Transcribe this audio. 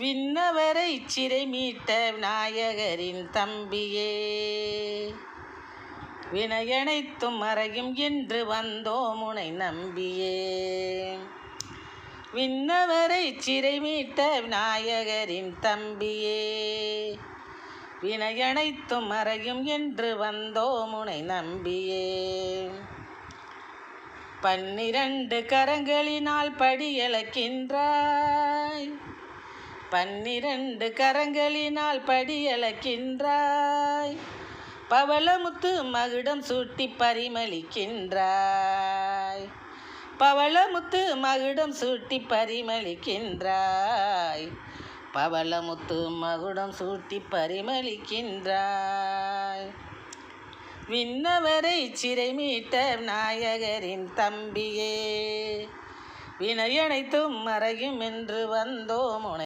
விண்ணவரை சிறை மீட்ட விநாயகரின் தம்பியே, வினையனைத்தும் மறையும் என்று வந்தோம் உனை நம்பியே. விண்ணவரை சிறை மீட்ட விநாயகரின் தம்பியே, வினையனைத்தும் மறையும் என்று வந்தோம் உனை நம்பியே. 12 கரங்களினால் படியளக்கின்றாய், 12 கரங்களினால் படியளக்கின்றாய். பவளமுத்து மகுடம் சூட்டி பரிமளிக்கின்றாய், பவளமுத்து மகுடம் சூட்டி பரிமளிக்கின்றாய். பவளமுத்து மகுடம் சூட்டி பரிமளிக்கின்றாய். விண்ணவரை சிறை மீட்ட விநாயகரின் தம்பியே, வினையனைத்தும் மறையும் என்று வந்தோம் உனை